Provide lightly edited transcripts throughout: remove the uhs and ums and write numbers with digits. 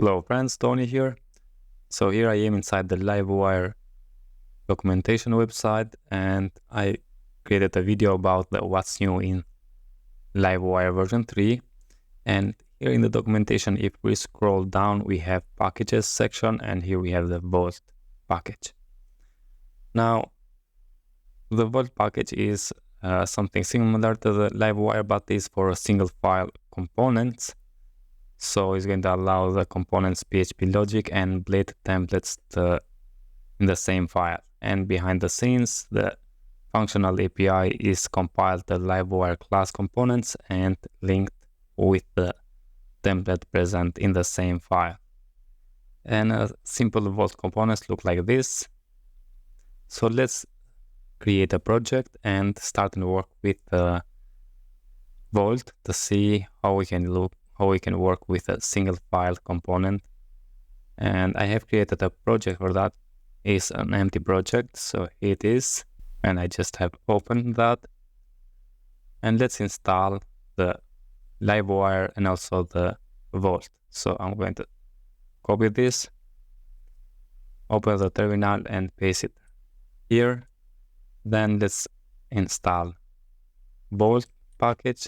Hello friends, Tony here. So here I am inside the Livewire documentation website, and I created a video about what's new in Livewire version 3. And here in the documentation, if we scroll down, we have packages section, and here we have the Volt package. Now, the Volt package is something similar to the Livewire, but is for a single file components. So it's going to allow the components PHP logic and blade templates in the same file. And behind the scenes, the functional API is compiled the Livewire class components and linked with the template present in the same file. And simple Volt components look like this. So let's create a project and start and work with Volt to see how we can work with a single file component. And I have created a project for that. It's an empty project, so it is, and I just have opened that. And let's install the Livewire and also the Volt. So I'm going to copy this, open the terminal and paste it here. Then let's install Volt package.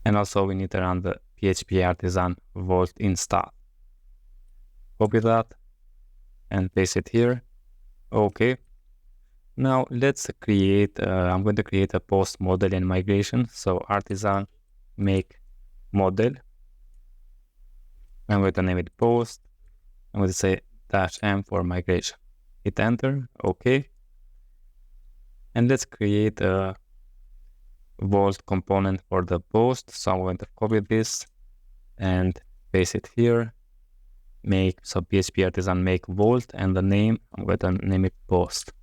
And also we need to run the PHP artisan Volt install. Copy that and paste it here. Okay. Now let's create, I'm going to create a post model and migration. So artisan make model. I'm going to name it post. I'm going to say -m for migration. Hit enter. Okay. And let's create a Volt component for the post. So I'm going to copy this and paste it here. So PHP artisan make Volt, and the name, I'm going to name it post.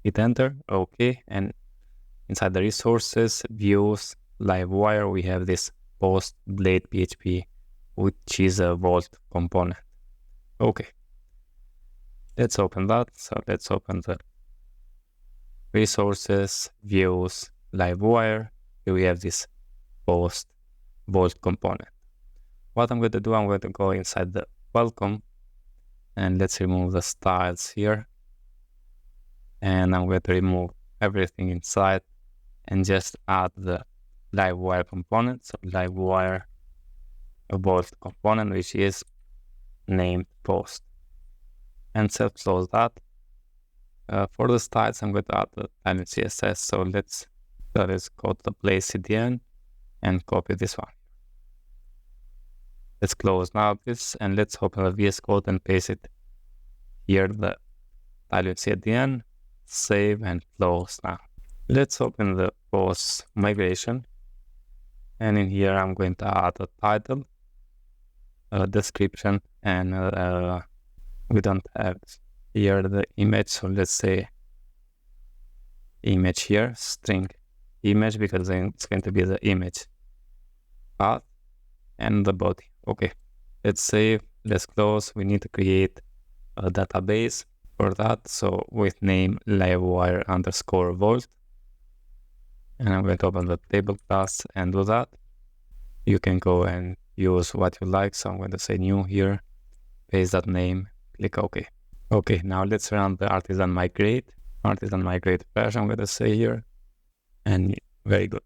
Hit enter. Okay. And inside the resources, views, Livewire, we have this post blade PHP, which is a Volt component. Okay. Let's open that. So let's open the resources, views, Livewire. Here we have this post Volt component. What I'm going to do, I'm going to go inside the welcome and let's remove the styles here. And I'm going to remove everything inside and just add the Livewire component. So Livewire Volt component, which is named post. And self-close that. For the styles, I'm going to add the tiny CSS. So let's go to the place CDN and copy this one. Let's close now this and let's open the VS Code and paste it here, the value CDN, save and close now. Let's open the post migration. And in here, I'm going to add a title, a description, and we don't have here the image. So let's say image here, string image, because then it's going to be the image path and the body. Okay, let's save, let's close. We need to create a database for that. So with name Livewire_Volt. And I'm going to open the table class and do that. You can go and use what you like. So I'm going to say new here, paste that name, click OK. Okay, now let's run the artisan migrate version, I'm going to say here. And very good.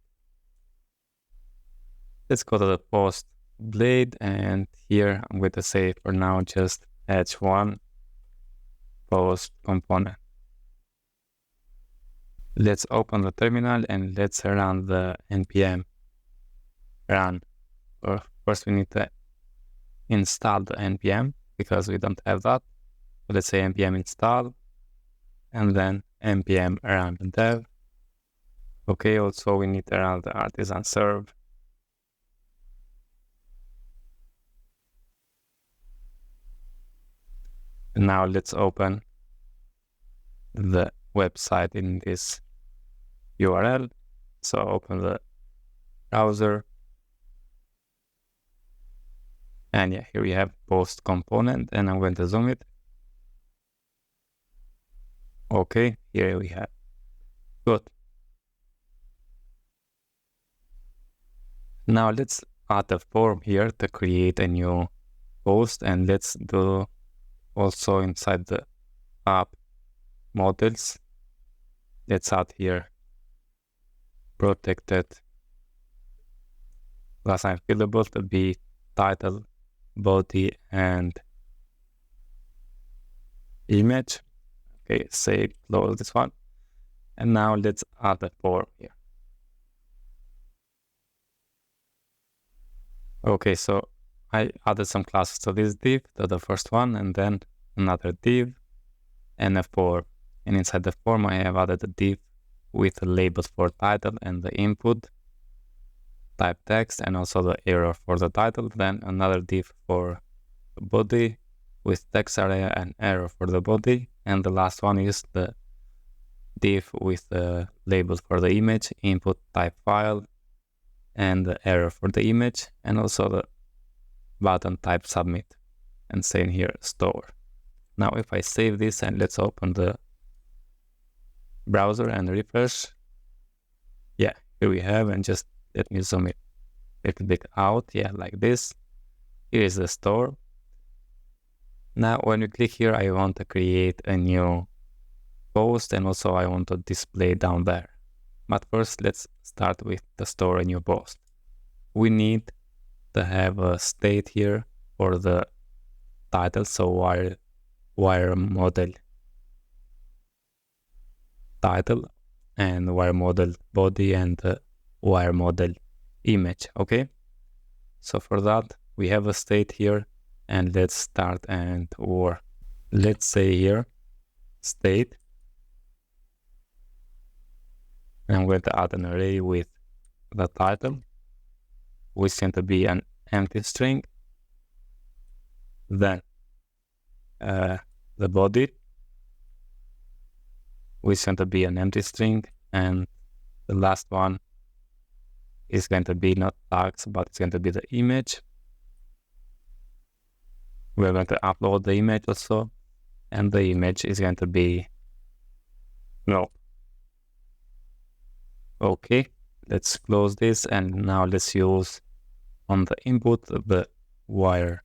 Let's go to the post blade, and here I'm going to say for now just h1 post component. Let's open the terminal and let's run the npm run. First we need to install the npm because we don't have that. So let's say npm install and then npm run dev. Okay, also we need to run the artisan serve. Now let's open the website in this URL. So open the browser. And yeah, here we have post component, and I'm going to zoom it. Okay, here we have. Good. Now let's add a form here to create a new post, and let's do also inside the app models. Let's add here protected last time fillable to be title, body, and image. Okay, save, close this one. And now let's add a form here. Okay, so I added some classes to this div, to the first one, and then another div and a form. And inside the form, I have added a div with a label for title and the input, type text, and also the error for the title. Then another div for the body with text area and error for the body. And the last one is the div with the label for the image, input type file, and the error for the image, and also the button type submit, and saying here store. Now if I save this and let's open the browser and refresh, yeah, here we have, and just let me zoom it a little bit out, yeah, like this. Here is the store. Now when you click here, I want to create a new post, and also I want to display down there. But first, let's start with the store a new post. We need to have a state here for the title, so wire model title, and wire model body, and wire model image. Okay, so for that we have a state here, and let's start and or let's say here state. I'm going to add an array with the title, which is going to be an empty string. Then the body, which is going to be an empty string. And the last one is going to be not tags, but it's going to be the image. We're going to upload the image also, and the image is going to be no. Okay, let's close this, and now let's use on the input the wire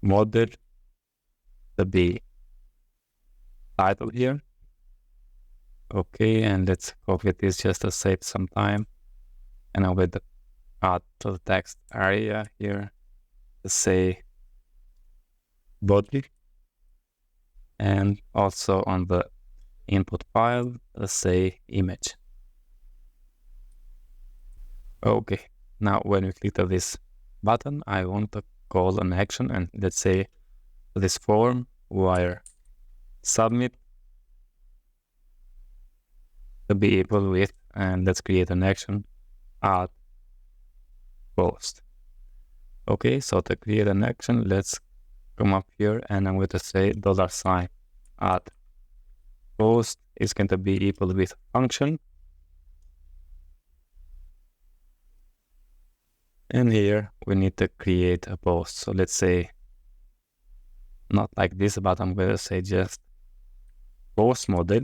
model to be title here. Okay, and let's copy this just to save some time, and I will add to the text area here to say body, and also on the input file, let's say image. Okay, now when we click on this button, I want to call an action, and let's say this form wire submit to be equal with, and let's create an action add post. Okay, so to create an action, let's come up here, and I'm going to say $sign add post is going to be equal with function, and here we need to create a post. So let's say not like this, but I'm going to say just post model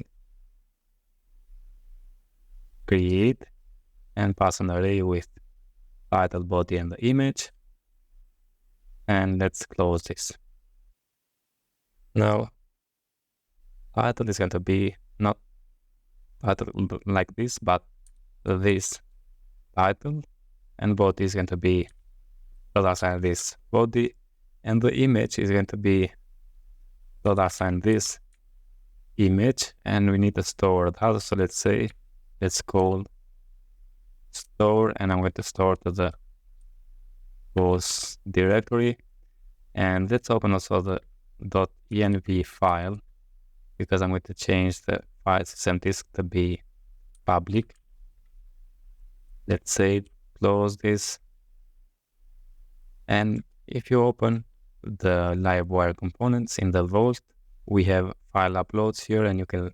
create, and pass an array with title, body, and the image, and let's close this. Now title is going to be not title like this, but this title, and body is going to be $sign this body, and the image is going to be $sign this image, and we need to store that. So let's say let's call store, and I'm going to store to the post directory, and let's open also the .env file, because I'm going to change the file system disk to be public. Let's say close this, and if you open the Livewire components in the Vault, we have file uploads here, and you can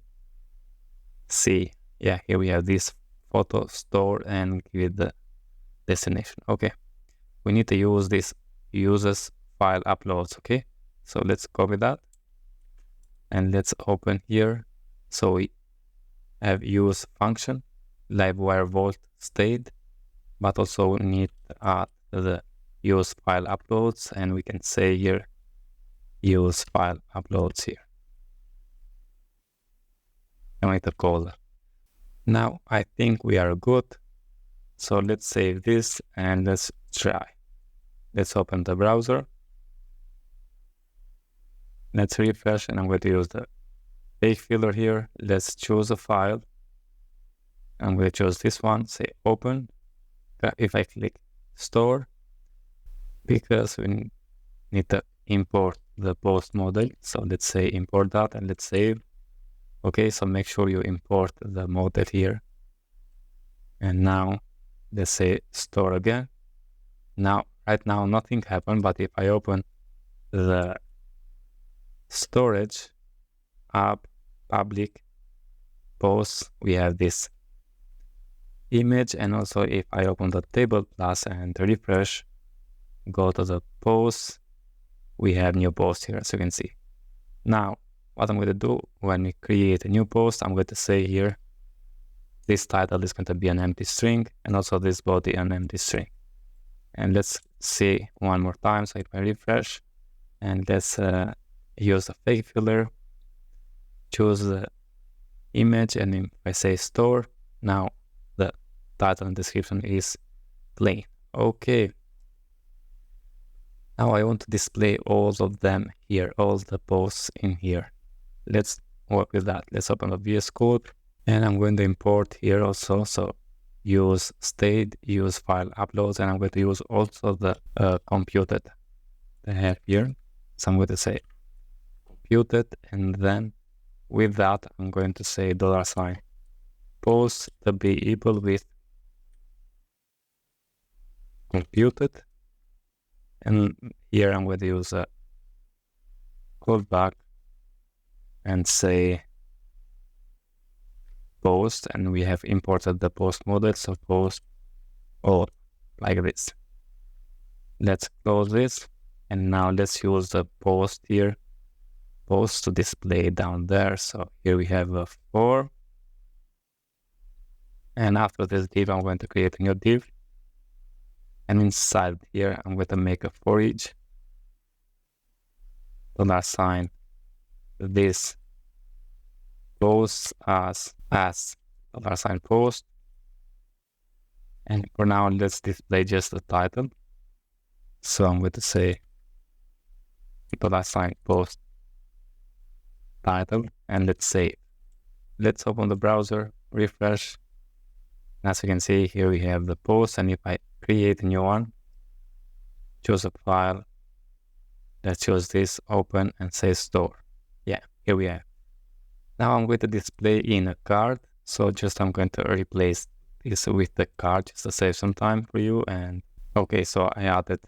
see, yeah, here we have this photo store and give it the destination. Okay, we need to use this uses file uploads. Okay, so let's copy that, and let's open here. So we have use function Livewire Volt state, but also we need to add the use file uploads, and we can say here use file uploads here. And we need to call that. Now I think we are good. So let's save this and let's try. Let's open the browser. Let's refresh, and I'm going to use the page filler here. Let's choose a file. I'm going to choose this one, say open. If I click store, because we need to import the post model. So let's say import that and let's save. Okay, so make sure you import the model here. And now let's say store again. Now, right now nothing happened, but if I open the storage app public post, we have this image. And also if I open the table plus and refresh, go to the post, we have new post here, as you can see. Now, what I'm going to do when we create a new post, I'm going to say here, this title is going to be an empty string, and also this body an empty string. And let's see one more time. So if I refresh, and let's use the fake filler, choose the image, and if I say store, now the title and description is plain. Okay. Now I want to display all of them here, all the posts in here. Let's work with that. Let's open the VS Code, and I'm going to import here also. So use state, use file uploads, and I'm going to use also the computed I have here. So I'm going to say computed, and then with that I'm going to say $, post to be equal with computed, and here I'm going to use a callback and say post, and we have imported the post model, so post all like this. Let's close this, and now let's use the post here, post to display down there. So here we have a 4, and after this div I'm going to create a new div, and inside here I'm going to make a for each $, this post as $, post, and for now let's display just the title. So I'm going to say $, post title, and let's save. Let's open the browser, refresh. As you can see, here we have the post, and if I create a new one, choose a file, let's choose this, open, and say store. Yeah, here we have. Now I'm going to display in a card, so just I'm going to replace this with the card just to save some time for you. And okay, so I added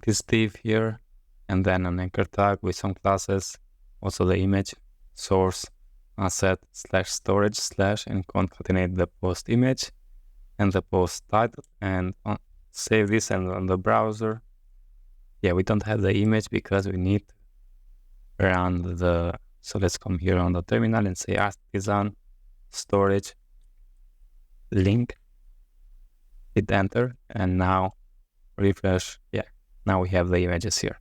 this div here, and then an anchor tag with some classes, also the image, source, asset / storage / and concatenate the post image and the post title, and save this. And on the browser, yeah, we don't have the image because we need to run the, so let's come here on the terminal and say artisan storage link, hit enter, and now refresh. Yeah, now we have the images here.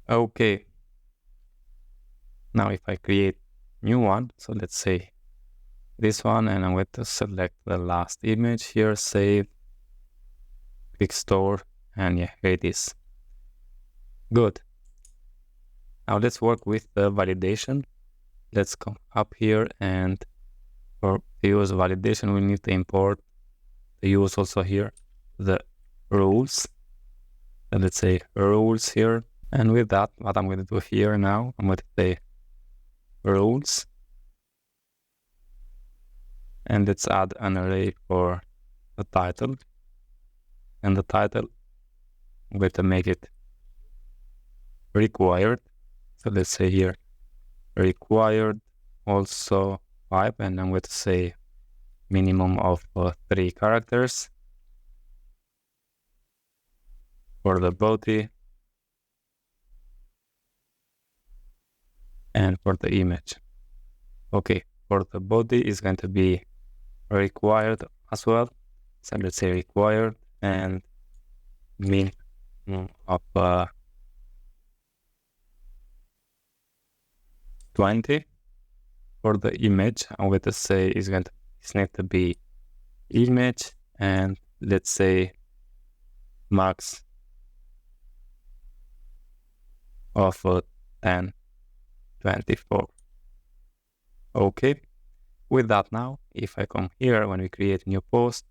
Okay, now if I create new one, so let's say this one, and I'm going to select the last image here, save, click store, and yeah, here it is. Good. Now let's work with the validation. Let's come up here, and for the use validation we need to import the use also here the rules. And let's say rules here, and with that what I'm going to do here now, I'm going to say rules, and let's add an array for the title, and the title I'm going to make it required. So let's say here required also 5, and I'm going to say minimum of 3 characters for the body and for the image. Okay, for the body is going to be required as well. So let's say required and min of 20 for the image. I'm going to say it's need to be image, and let's say max of 1024. Okay, with that now, if I come here, when we create a new post,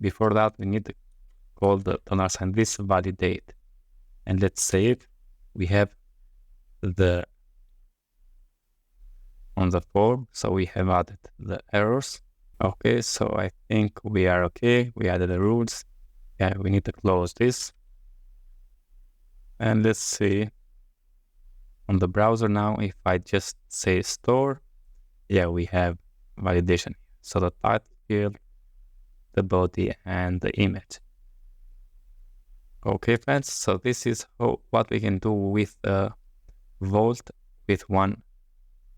before that we need to call the $sign this validate, and let's save. We have the on the form, so we have added the errors. Okay, so I think we are okay. We added the rules. Yeah, we need to close this, and let's see on the browser now. If I just say store, yeah, we have validation. So the title field, the body, and the image. Okay, friends, so this is what we can do with Volt with one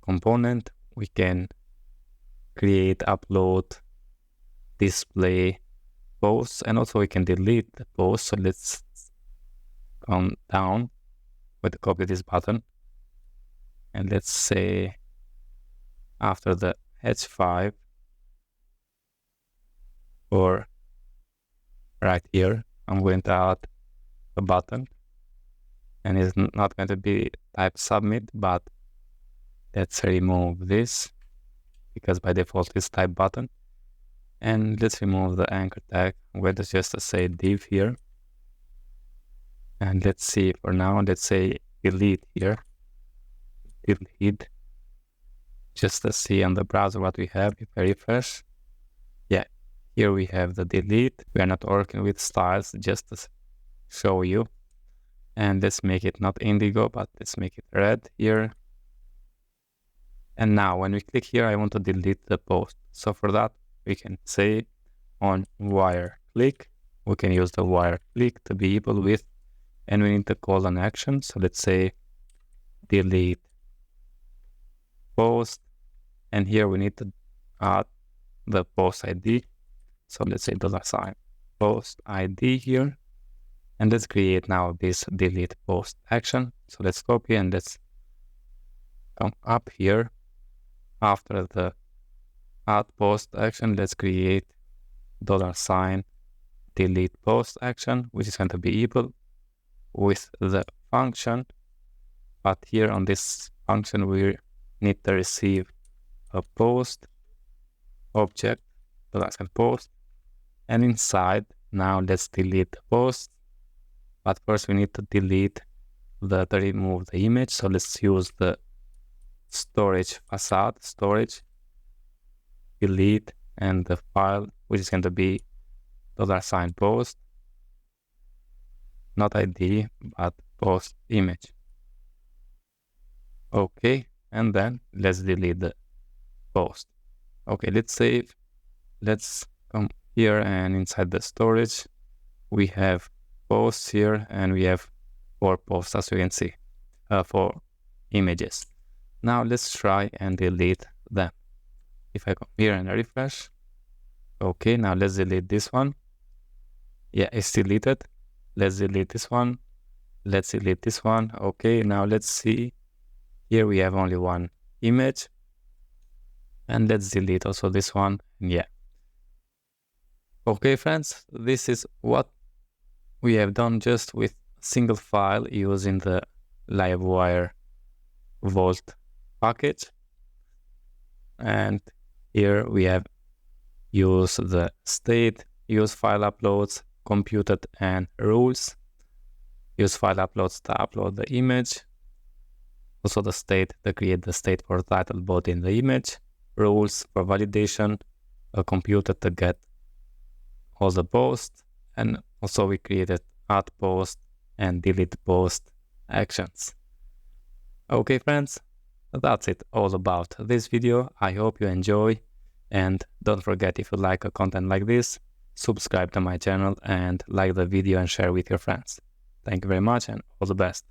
component. We can create, upload, display posts, and also we can delete the post. So let's come down with copy this button, and let's say after the H5 or right here, I'm going to add a button, and it's not going to be type submit, but let's remove this because by default it's type button. And let's remove the anchor tag. I'm going to just say div here, and let's see for now, let's say delete here, delete, just to see on the browser what we have. If I refresh, yeah, here we have the delete. We are not working with styles, just to show you. And let's make it not indigo, but let's make it red here. And now when we click here, I want to delete the post. So for that, we can say on wire click, we can use the wire click to be able with, and we need to call an action. So let's say delete post, and here we need to add the post ID. So let's say $sign post ID here, and let's create now this delete post action. So let's copy and let's come up here. After the add post action, let's create $sign delete post action, which is going to be equal with the function. But here on this function, we need to receive a post object, $sign post, and inside now let's delete the post. But first we need to delete to remove the image. So let's use the storage facade, storage, delete, and the file, which is going to be $sign post, not ID, but post image. Okay, and then let's delete the post. Okay, let's save. Let's come here, and inside the storage, we have posts here, and we have 4 posts, as you can see, 4 images. Now let's try and delete them. If I come here and refresh, okay, now let's delete this one. Yeah, it's deleted. Let's delete this one. Let's delete this one. Okay, now let's see. Here we have only one image, and let's delete also this one. Yeah. Okay, friends, this is what we have done just with a single file using the Livewire Volt package. And here we have used the state, use file uploads, computed, and rules. Use file uploads to upload the image. Also the state to create the state for title, body, and the image. Rules for validation, computed to get all the posts. And also we created add post and delete post actions. Okay, friends, that's it all about this video. I hope you enjoy, and don't forget, if you like a content like this, subscribe to my channel and like the video and share with your friends. Thank you very much, and all the best.